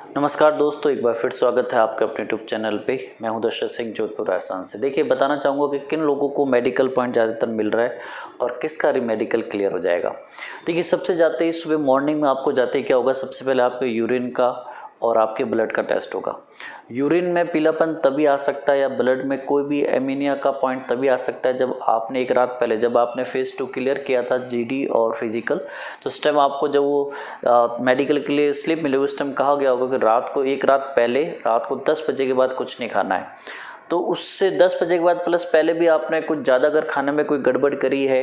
नमस्कार दोस्तों, एक बार फिर स्वागत है आपके अपने यूट्यूब चैनल पे। मैं हूं दर्शक सिंह, जोधपुर राजस्थान से। देखिए, बताना चाहूँगा कि किन लोगों को मेडिकल पॉइंट ज़्यादातर मिल रहा है और किसका मेडिकल क्लियर हो जाएगा। देखिए, सबसे जाते ही सुबह मॉर्निंग में आपको जाते ही क्या होगा, सबसे पहले आपके यूरिन का और आपके ब्लड का टेस्ट होगा। यूरिन में पीलापन तभी आ सकता है या ब्लड में कोई भी एमीनिया का पॉइंट तभी आ सकता है जब आपने एक रात पहले, जब आपने फेज़ 2 क्लियर किया था जीडी और फिजिकल, तो उस टाइम आपको जब वो मेडिकल के लिए स्लिप मिली, उस टाइम कहा गया होगा कि रात को, एक रात पहले, रात को 10 बजे के बाद कुछ नहीं खाना है। तो उससे 10 बजे के बाद प्लस पहले भी आपने कुछ ज़्यादा अगर खाने में कोई गड़बड़ करी है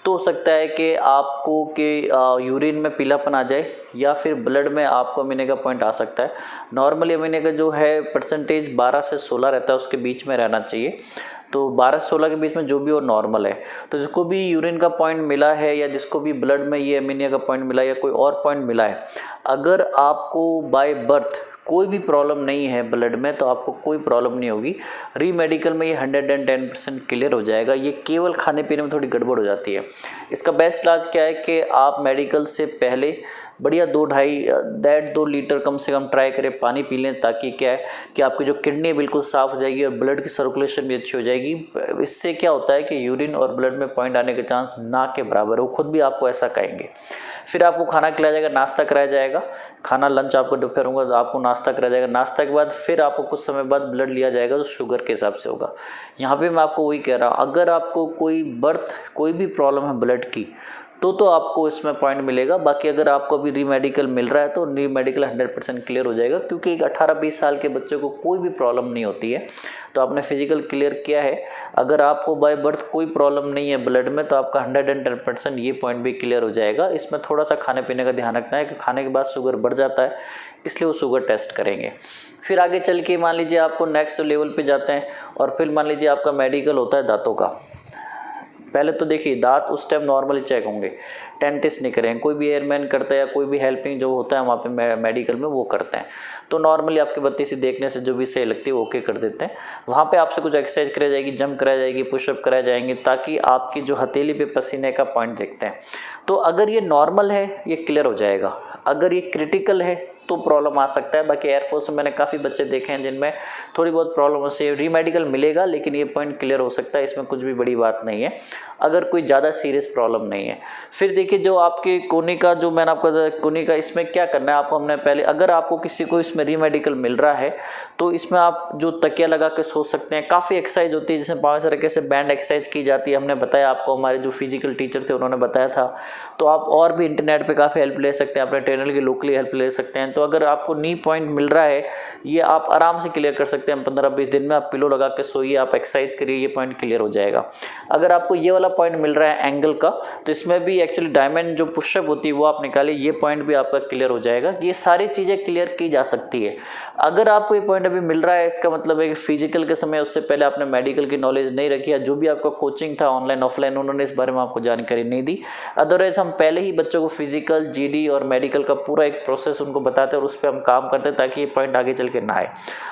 तो हो सकता है कि आपको यूरिन में पीलापन आ जाए या फिर ब्लड में आपको अमीने का पॉइंट आ सकता है। नॉर्मली अमीने का जो है परसेंटेज 12 से 16 रहता है, उसके बीच में रहना चाहिए। तो 12 से 16 के बीच में जो भी और नॉर्मल है। तो जिसको भी यूरिन का पॉइंट मिला है या जिसको भी ब्लड में ये अमीनिया का पॉइंट मिला है या कोई और पॉइंट मिला है, अगर आपको बाय बर्थ कोई भी प्रॉब्लम नहीं है ब्लड में, तो आपको कोई प्रॉब्लम नहीं होगी। री मेडिकल में ये 110% क्लियर हो जाएगा। ये केवल खाने पीने में थोड़ी गड़बड़ हो जाती है। इसका बेस्ट इलाज क्या है कि आप मेडिकल से पहले बढ़िया 2 लीटर कम से कम ट्राई करें पानी पी लें, ताकि क्या है कि आपकी जो किडनी बिल्कुल साफ़ हो जाएगी और ब्लड की सर्कुलेशन भी अच्छी हो जाएगी। इससे क्या होता है कि यूरिन और ब्लड में पॉइंट आने के चांस ना के बराबर है। वो खुद भी आपको ऐसा कहेंगे। फिर आपको खाना खिलाया जाएगा, नाश्ता कराया जाएगा। खाना लंच आपको दोपहर होगा तो आपको नाश्ता कराया जाएगा। नाश्ता के बाद फिर आपको कुछ समय बाद ब्लड लिया जाएगा, जो शुगर के हिसाब से होगा। यहाँ पे मैं आपको वही कह रहा हूँ, अगर आपको कोई भी प्रॉब्लम है ब्लड की, तो आपको इसमें पॉइंट मिलेगा। बाकी अगर आपको अभी री मेडिकल मिल रहा है तो री मेडिकल 100% क्लियर हो जाएगा, क्योंकि एक 18-20 साल के बच्चे को कोई भी प्रॉब्लम नहीं होती है। तो आपने फिजिकल क्लियर किया है, अगर आपको बाय बर्थ कोई प्रॉब्लम नहीं है ब्लड में, तो आपका 110% ये पॉइंट भी क्लियर हो जाएगा। इसमें थोड़ा सा खाने पीने का ध्यान रखना है कि खाने के बाद शुगर बढ़ जाता है, इसलिए वो शुगर टेस्ट करेंगे। फिर आगे चल के मान लीजिए आपको नेक्स्ट लेवल पे जाते हैं और फिर मान लीजिए आपका मेडिकल होता है दांतों का। पहले तो देखिए, दांत उस टाइम नॉर्मली चेक होंगे, डेंटिस्ट नहीं करेंगे। कोई भी एयरमैन करता है या कोई भी हेल्पिंग जो होता है वहाँ पे मेडिकल में, वो करते हैं। तो नॉर्मली आपकी बत्ती से देखने से जो भी सही लगती है वो ओके कर देते हैं। वहाँ पे आपसे कुछ एक्सरसाइज कराई जाएगी, जंप कराई जाएगी, पुशअप कराए जाएंगे, ताकि आपकी जो हथेली पे पसीने का पॉइंट देखते हैं। तो अगर ये नॉर्मल है, ये क्लियर हो जाएगा। अगर ये क्रिटिकल है तो प्रॉब्लम आ सकता है। बाकी एयरफोर्स में मैंने काफ़ी बच्चे देखे हैं जिनमें थोड़ी बहुत प्रॉब्लम से री मेडिकल मिलेगा, लेकिन ये पॉइंट क्लियर हो सकता है। इसमें कुछ भी बड़ी बात नहीं है, अगर कोई ज़्यादा सीरियस प्रॉब्लम नहीं है। फिर देखिए, जो आपके कोनिका, जो मैंने आपको कोनिका, इसमें क्या करना है आपको, हमने पहले, अगर आपको किसी को इसमें री मेडिकल मिल रहा है तो इसमें आप जो तकिया लगा के सो सकते हैं। काफ़ी एक्सरसाइज होती है जिसमें 5 तरीके से बैंड एक्सरसाइज की जाती है। हमने बताया आपको, हमारे जो फिजिकल टीचर थे उन्होंने बताया था। तो आप और भी इंटरनेट पे काफ़ी हेल्प ले सकते हैं, अपने ट्रेनर की लोकली हेल्प ले सकते हैं। तो अगर आपको नी पॉइंट मिल रहा है, ये आप आराम से क्लियर कर सकते हैं। 15-20 दिन में आप पिलो लगा के सोइए, आप एक्सरसाइज करिए, ये पॉइंट क्लियर हो जाएगा। अगर आपको ये वाला पॉइंट मिल रहा है एंगल का, तो इसमें भी एक्चुअली डायमंड जो पुशअप होती है वो आप निकालिए, ये पॉइंट भी आपका क्लियर हो जाएगा। ये सारी चीज़ें क्लियर की जा सकती है। अगर आपको ये पॉइंट अभी मिल रहा है, इसका मतलब है कि फिजिकल के समय उससे पहले आपने मेडिकल की नॉलेज नहीं रखी, या जो भी आपका कोचिंग था ऑनलाइन ऑफलाइन, उन्होंने इस बारे में आपको जानकारी नहीं दी। अदरवाइज हम पहले ही बच्चों को फिजिकल, जीडी और मेडिकल का पूरा एक प्रोसेस उनको बताते हैं और उस पर हम काम करते हैं, ताकि ये पॉइंट आगे चल के ना आए।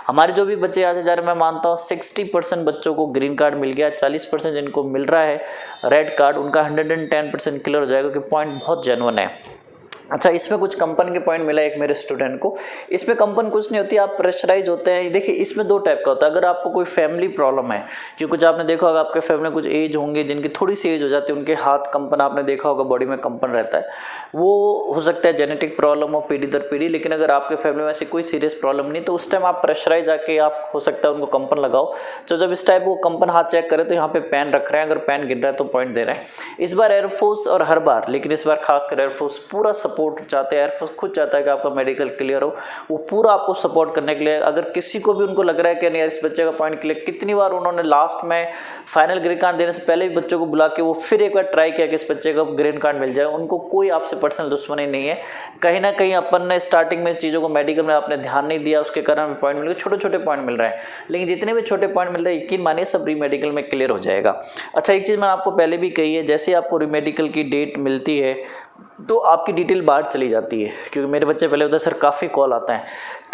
हमारे जो भी बच्चे यहाँ से जा रहे हैं, मैं मानता हूँ 60% बच्चों को ग्रीन कार्ड मिल गया। 40% जिनको मिल रहा है रेड कार्ड, उनका 110% क्लियर हो जाएगा, क्योंकि पॉइंट बहुत जेन्युइन है। अच्छा, इसमें कुछ कंपन के पॉइंट मिला एक मेरे स्टूडेंट को। इसमें कंपन कुछ नहीं होती, आप प्रेशराइज होते हैं। देखिए, इसमें 2 टाइप का होता है। अगर आपको कोई फैमिली प्रॉब्लम है, कि कुछ आपने देखा होगा आपके फैमिली में कुछ एज होंगे जिनकी थोड़ी सी एज हो जाती है, उनके हाथ कंपन, आपने देखा होगा बॉडी में कंपन रहता है, वो हो सकता है जेनेटिक प्रॉब्लम हो, पीढ़ी दर पीढ़ी। लेकिन अगर आपके फैमिली में ऐसी कोई सीरियस प्रॉब्लम नहीं, तो उस टाइम आप प्रेशराइज आके, आप हो सकता है उनको कंपन लगाओ। तो जब इस टाइप वो कंपन हाथ चेक करें, तो यहाँ पे पेन रख रहे हैं, अगर पेन गिर रहा है तो पॉइंट दे रहे हैं। इस बार एयरफोर्स और हर बार, लेकिन इस बार खासकर एयरफोर्स पूरा सपोर्ट चाहते हैं। खुद चाहता है कि आपका मेडिकल क्लियर हो, वो पूरा आपको सपोर्ट करने के लिए। अगर किसी को भी उनको लग रहा है कि नहीं यार इस बच्चे का पॉइंट क्लियर, कितनी बार उन्होंने लास्ट में फाइनल ग्रीन कार्ड देने से पहले भी बच्चों को बुला के वो फिर एक बार ट्राई किया कि इस बच्चे का ग्रीन कार्ड मिल जाए। उनको कोई आपसे पर्सनल दुश्मनी नहीं है। कहीं ना कहीं अपन ने स्टार्टिंग में चीज़ों को मेडिकल में आपने ध्यान नहीं दिया, उसके कारण पॉइंट मिल गए, छोटे छोटे पॉइंट मिल रहे हैं। लेकिन जितने भी छोटे पॉइंट मिल रहे हैं, यकीन मानिए सब री मेडिकल में क्लियर हो जाएगा। अच्छा, एक चीज़ मैंने आपको पहले भी कही है, जैसे आपको री मेडिकल की डेट मिलती है तो आपकी डिटेल बाहर चली जाती है, क्योंकि मेरे बच्चे पहले होता है सर काफ़ी कॉल आता है,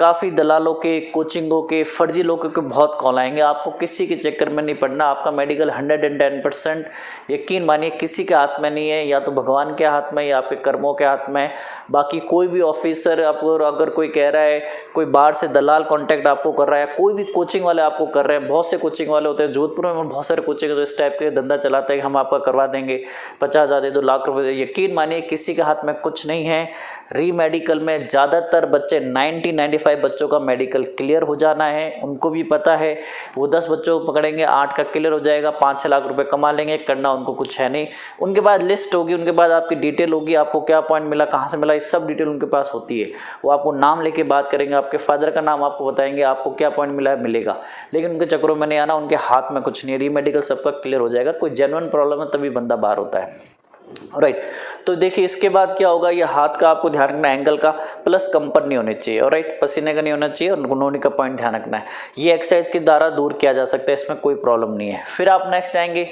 काफ़ी दलालों के, कोचिंगों के, फर्जी लोगों के बहुत कॉल आएंगे। आपको किसी के चक्कर में नहीं पड़ना। आपका मेडिकल 110% यकीन मानिए किसी के हाथ में नहीं है, या तो भगवान के हाथ में या आपके कर्मों के हाथ में। बाकी कोई भी ऑफिसर आपको अगर कोई कह रहा है, कोई बाहर से दलाल कांटेक्ट आपको कर रहा है, कोई भी कोचिंग वाले आपको कर रहे हैं, बहुत से कोचिंग वाले होते हैं जोधपुर में, बहुत सारे कोचिंग जो इस टाइप के धंधा चलाते हैं कि हम आपका करवा देंगे, 50,000 दे दो, लाख रुपए दे। यकीन मानिए किसी के हाथ में कुछ नहीं है। री मेडिकल में ज़्यादातर बच्चे 95 बच्चों का मेडिकल क्लियर हो जाना है, उनको भी पता है। वो 10 बच्चों को पकड़ेंगे, 8 का क्लियर हो जाएगा, 5-6 लाख रुपए कमा लेंगे, करना उनको कुछ है नहीं। उनके बाद लिस्ट होगी, उनके बाद आपकी डिटेल होगी, आपको क्या पॉइंट मिला, कहाँ से मिला, ये सब डिटेल उनके पास होती है। वो आपको नाम लेके बात करेंगे, आपके फादर का नाम आपको बताएंगे, आपको क्या पॉइंट मिला है मिलेगा। लेकिन उनके चक्करों में नहीं आना, उनके हाथ में कुछ नहीं है। री मेडिकल सबका क्लियर हो जाएगा। कोई जेन्युइन प्रॉब्लम है तभी बंदा बाहर होता है। राइट, तो देखिए इसके बाद क्या होगा, ये हाथ का आपको ध्यान रखना है, एंगल का, प्लस कंपन नहीं होनी चाहिए। और राइट, पसीने का नहीं होना चाहिए, और गुनगुनी का पॉइंट ध्यान रखना है। ये एक्सरसाइज के द्वारा दूर किया जा सकता है, इसमें कोई प्रॉब्लम नहीं है। फिर आप नेक्स्ट जाएंगे,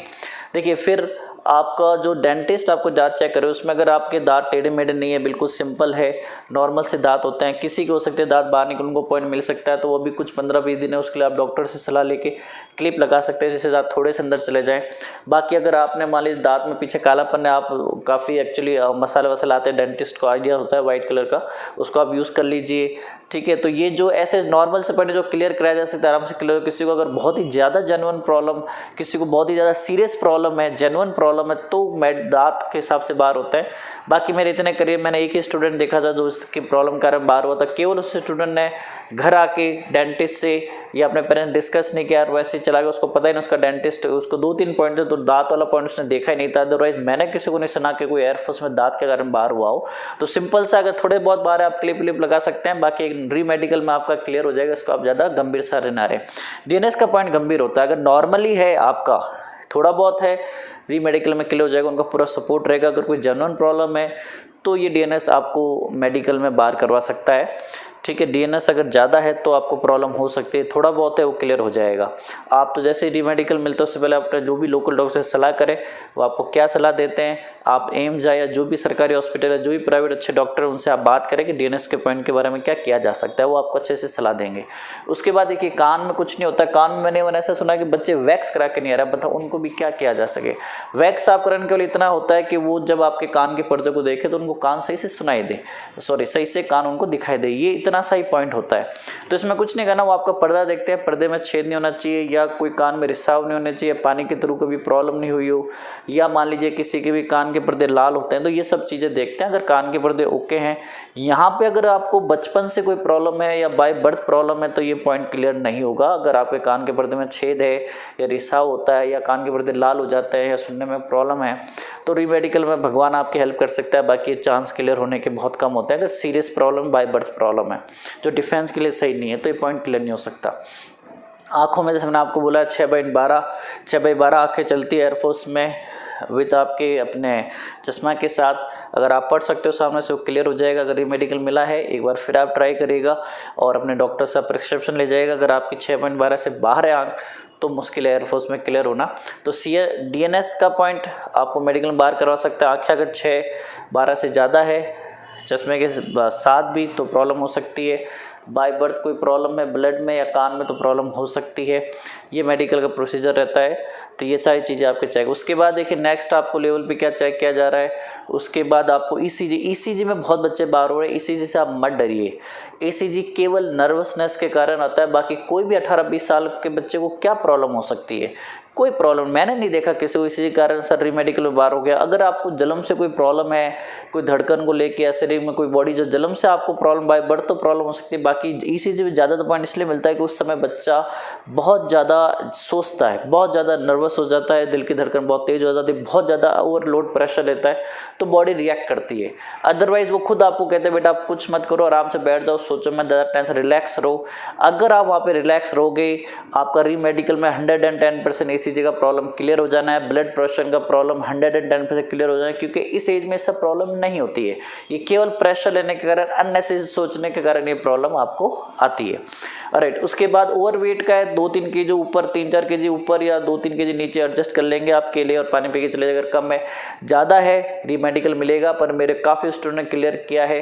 देखिए फिर आपका जो डेंटिस्ट आपको दांत चेक करे, उसमें अगर आपके दांत टेढ़े मेढ़े नहीं है, बिल्कुल सिंपल है, नॉर्मल से दांत होते हैं, किसी के हो सकते हैं दांत बाहर निकल, उनको पॉइंट मिल सकता है, तो वो भी कुछ 15-20 दिन है, उसके लिए आप डॉक्टर से सलाह लेके क्लिप लगा सकते हैं, जिससे दांत थोड़े से अंदर चले जाएं। बाकी अगर आपने मान लीजिए दांत में पीछे कालापन है, आप काफ़ी एक्चुअली मसाले वसाले आते हैं, डेंटिस्ट को आइडिया होता है वाइट कलर का, उसको आप यूज़ कर लीजिए। ठीक है, तो ये जो ऐसे नॉर्मल से पॉइंट जो क्लियर कराया जा सकता है, आराम से क्लियर। किसी को अगर बहुत ही ज़्यादा जेन्युइन प्रॉब्लम, किसी को बहुत ही ज़्यादा सीरियस प्रॉब्लम है, जेन्युइन प्रॉब्लम है, तो दांत के हिसाब से बाहर होता है। बाकी मेरे इतने करियर मैंने एक ही स्टूडेंट देखा था जो इसकी प्रॉब्लम के कारण बाहर हुआ था। केवल उस स्टूडेंट ने घर आके डेंटिस्ट से या अपने पेरेंट्स डिस्कस नहीं किया, वैसे ही चला गया, उसको पता ही नहीं उसका डेंटिस्ट, उसको 2-3 पॉइंट थे, तो दांत वाला पॉइंट उसने देखा ही नहीं था। अदरवाइज मैंने किसी को नहीं सुना कि कोई एयरफोर्स में दांत के कारण बाहर हुआ हो। तो सिंपल सा अगर थोड़े बहुत बाहर आप क्लिप लगा सकते हैं, बाकी री मेडिकल में आपका क्लियर हो जाएगा। इसको आप ज़्यादा गंभीर सा ना रहे। डीएनएस का पॉइंट गंभीर होता है, अगर नॉर्मली है आपका थोड़ा बहुत है, री मेडिकल में क्लियर हो जाएगा, उनका पूरा सपोर्ट रहेगा। अगर कोई जेन्युइन प्रॉब्लम है तो ये डीएनएस आपको मेडिकल में बाहर करवा सकता है। ठीक है, डीएनएस अगर ज़्यादा है तो आपको प्रॉब्लम हो सकती है, थोड़ा बहुत है वो क्लियर हो जाएगा। आप तो जैसे ही री मेडिकल मिलता है उससे पहले अपने जो भी लोकल डॉक्टर से सलाह करें, वो आपको क्या सलाह देते हैं, आप एम्स या जो भी सरकारी हॉस्पिटल है, जो भी प्राइवेट अच्छे डॉक्टर है, उनसे आप बात करें कि डीएनएस के पॉइंट के बारे में क्या किया जा सकता है, वो आपको अच्छे से सलाह देंगे। उसके बाद देखिए कान में कुछ नहीं होता। कान में मैंने ऐसा सुना कि बच्चे वैक्स करा के नहीं आ रहा, बताओ उनको भी क्या किया जा सके। वैक्स आप कराने के लिए इतना होता है कि वो जब आपके कान के पर्दे को देखे तो उनको कान सही से सुनाई दे, सही से कान उनको दिखाई दे, ये इतना सही पॉइंट होता है। तो इसमें कुछ नहीं करना, वो आपका पर्दा देखते हैं, पर्दे में छेद नहीं होना चाहिए, या कोई कान में रिसाव नहीं होना चाहिए, पानी के थ्रू कभी प्रॉब्लम नहीं हुई हो, या मान लीजिए किसी के भी कान के पर्दे लाल होते हैं, तो ये सब चीज़ें देखते हैं। अगर कान के पर्दे ओके हैं, यहाँ पे अगर आपको बचपन से कोई प्रॉब्लम है या बाय बर्थ प्रॉब्लम है तो ये पॉइंट क्लियर नहीं होगा। अगर आपके कान के पर्दे में छेद है या रिसाव होता है या कान के पर्दे लाल हो जाते हैं या सुनने में प्रॉब्लम है, तो री मेडिकल में भगवान आपकी हेल्प कर सकता है। बाकी चांस क्लियर होने के बहुत कम होते हैं। अगर serious problem by birth problem है जो डिफेंस के लिए सही नहीं है, तो ये पॉइंट क्लियर नहीं हो सकता। आँखों में जैसे मैंने आपको बोला 6/12 आँखें चलती है एयरफोर्स में विद आपके अपने चश्मा के साथ। अगर आप पढ़ सकते हो सामने से, वो क्लियर हो जाएगा। अगर री मेडिकल मिला है एक बार फिर आप ट्राई करिएगा और अपने डॉक्टर से प्रिस्क्रिप्शन ले जाइएगा। अगर आपकी 6/12 से बाहर है आँख तो मुश्किल है एयरफोर्स में क्लियर होना। तो डीएनएस का पॉइंट आपको मेडिकल में बाहर करवा सकता है। आँखें अगर 6/12 से ज़्यादा है चश्मे के साथ भी तो प्रॉब्लम हो सकती है। बाय बर्थ कोई प्रॉब्लम है ब्लड में या कान में तो प्रॉब्लम हो सकती है। ये मेडिकल का प्रोसीजर रहता है। तो ये सारी चीज़ें आपके चेक। उसके बाद देखिए नेक्स्ट आपको लेवल पे क्या चेक किया जा रहा है। उसके बाद आपको ईसीजी में बहुत बच्चे बाहर हो रहे हैं। ईसीजी से आप मत डरिए। ईसीजी केवल नर्वसनेस के कारण आता है। बाकी कोई भी 18-20 साल के बच्चे को क्या प्रॉब्लम हो सकती है, कोई प्रॉब्लम मैंने नहीं देखा किसी को इसी कारण सर री मेडिकल में बाहर हो गया। अगर आपको जन्म से कोई प्रॉब्लम है, कोई धड़कन को लेके या शरीर में कोई बॉडी जो जन्म से आपको प्रॉब्लम बाय बर्थ तो प्रॉब्लम हो सकती है। बाकी ईसीजी में ज़्यादा पॉइंट इसलिए मिलता है कि उस समय बच्चा बहुत ज़्यादा सोचता है, बहुत ज़्यादा नर्वस हो जाता है, दिल की धड़कन बहुत तेज़ हो जाती है, बहुत ज़्यादा ओवरलोड प्रेशर लेता है तो बॉडी रिएक्ट करती है। अदरवाइज वो खुद आपको कहते हैं बेटा आप कुछ मत करो, आराम से बैठ जाओ, सोचो मत, ज़्यादा टेंशन, रिलैक्स रहो। अगर आप वहाँ पे रिलैक्स रहोगे, आपका री मेडिकल में 110% ईसीजी का प्रॉब्लम क्लियर हो जाना है। ब्लड प्रेशर का प्रॉब्लम 110% क्लियर हो जाना है, क्योंकि इस एज में सब प्रॉब्लम नहीं होती है। ये केवल प्रेशर लेने के कारण, अननेसेसरी सोचने के कारण ये प्रॉब्लम आपको आती है। राइट, उसके बाद ओवरवेट का है 2-3 kg ऊपर, 3-4 kg ऊपर या 2-3 kg नीचे एडजस्ट कर लेंगे आप केले और पानी पी के चले। अगर कम है, ज़्यादा है री मेडिकल मिलेगा। पर मेरे काफ़ी स्टूडेंट ने क्लियर किया है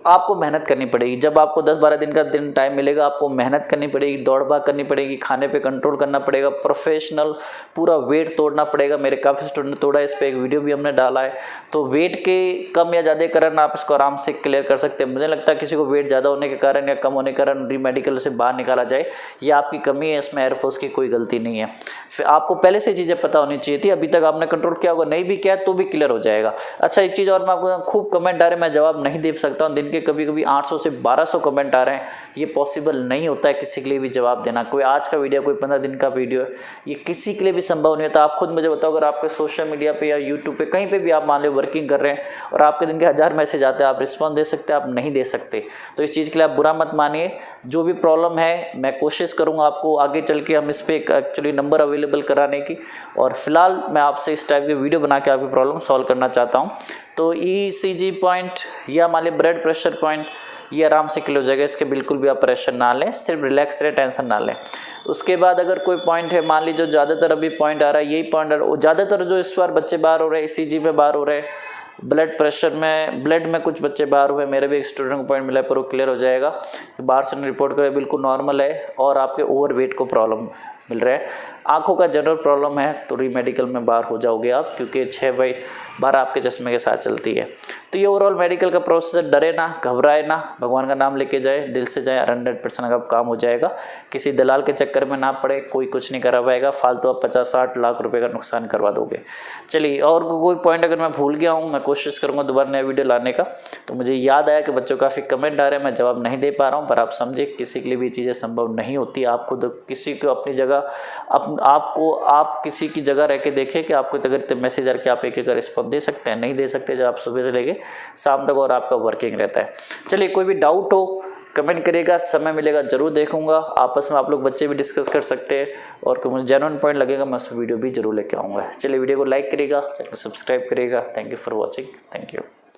आपको मेहनत करनी पड़ेगी। जब आपको 10-12 दिन का टाइम मिलेगा, आपको मेहनत करनी पड़ेगी, दौड़ भाग करनी पड़ेगी, खाने पे कंट्रोल करना पड़ेगा, प्रोफेशनल पूरा वेट तोड़ना पड़ेगा। मेरे काफ़ी स्टूडेंट ने तोड़ा, इस पर एक वीडियो भी हमने डाला है। तो वेट के कम या ज़्यादा कारण आप इसको आराम से क्लियर कर सकते हैं। मुझे लगता है किसी को वेट ज़्यादा होने के कारण या कम होने के कारण रीमेडिकल से बाहर निकाला जाए, ये आपकी कमी है, इसमें एयरफोर्स की कोई गलती नहीं है। फिर आपको पहले से चीज़ें पता होनी चाहिए थी, अभी तक आपने कंट्रोल किया होगा, नहीं भी किया तो भी क्लियर हो जाएगा। अच्छा, एक चीज़ और मैं आपको, खूब कमेंट आ रहे हैं, मैं जवाब नहीं दे सकता हूँ। दिन के कभी कभी 800 से 1200 कमेंट आ रहे हैं, ये पॉसिबल नहीं होता है किसी के लिए भी जवाब देना। कोई आज का वीडियो, कोई 15 दिन का वीडियो, ये किसी के लिए भी संभव नहीं होता। आप खुद मुझे बताओ, अगर आपके सोशल मीडिया पे या यूट्यूब पे कहीं पे भी आप मान लो वर्किंग कर रहे हैं और आपके दिन के 1000 मैसेज आते हैं, आप रिस्पॉन्स दे सकते हैं, आप नहीं दे सकते। तो इस चीज़ के लिए आप बुरा मत मानिए। जो भी प्रॉब्लम है मैं कोशिश करूँगा आपको आगे चल के हम इस पर एक्चुअली नंबर अवेलेबल कराने की, और फिलहाल मैं आपसे इस टाइप की वीडियो बना के आपकी प्रॉब्लम सॉल्व करना चाहता हूँ। तो ECG पॉइंट या मान लीजिए ब्लड प्रेशर पॉइंट, ये आराम से क्लियर हो जाएगा। इसके बिल्कुल भी आप प्रेशर ना लें, सिर्फ रिलैक्स रहे, टेंशन ना लें। उसके बाद अगर कोई पॉइंट है, मान लीजिए जो ज़्यादातर अभी पॉइंट आ रहा है, यही पॉइंट आ रहा है, ज़्यादातर जो इस बार बच्चे बाहर हो रहे हैं, ECG में बाहर हो रहे हैं, ब्लड प्रेशर में, ब्लड में कुछ बच्चे बाहर हुए, मेरे भी एक स्टूडेंट को पॉइंट मिला है, पर वो क्लियर हो जाएगा। बाहर से रिपोर्ट करें, बिल्कुल नॉर्मल है, और आपके ओवर वेट को प्रॉब्लम मिल रहा है। आंखों का जनरल प्रॉब्लम है तो रीमेडिकल में बाहर हो जाओगे आप, क्योंकि 6/12 आपके चश्मे के साथ चलती है। तो ये ओवरऑल मेडिकल का प्रोसेस है। डरे ना, घबराए ना, भगवान का नाम लेके जाए, दिल से जाए, 100% का काम हो जाएगा। किसी दलाल के चक्कर में ना पड़े, कोई कुछ नहीं करा पाएगा, फालतू आप 50-60 लाख रुपए का नुकसान करवा दोगे। चलिए, और कोई पॉइंट अगर मैं भूल गया हूँ, मैं कोशिश करूँगा दोबारा नया वीडियो लाने का। तो मुझे याद आया कि बच्चों काफ़ी कमेंट आ रहे हैं, मैं जवाब नहीं दे पा रहा हूँ, पर आप समझे किसी के लिए भी चीज़ें संभव नहीं होती। आप खुद किसी को अपनी जगह, आप किसी की जगह रह के देखें कि आपको अगर मैसेज आ के आप एक रिस्पॉन्स दे सकते हैं, नहीं दे सकते। जब आप सुबह से लेके शाम तक और आपका वर्किंग रहता है। चलिए, कोई भी डाउट हो कमेंट करिएगा, समय मिलेगा जरूर देखूंगा। आपस में आप लोग बच्चे भी डिस्कस कर सकते हैं, और कोई मुझे जेन्युइन पॉइंट लगेगा मैं उस वीडियो भी जरूर लेके आऊँगा। चलिए, वीडियो को लाइक करिएगा, चैनल को सब्सक्राइब करिएगा। Thank you for watching. Thank you.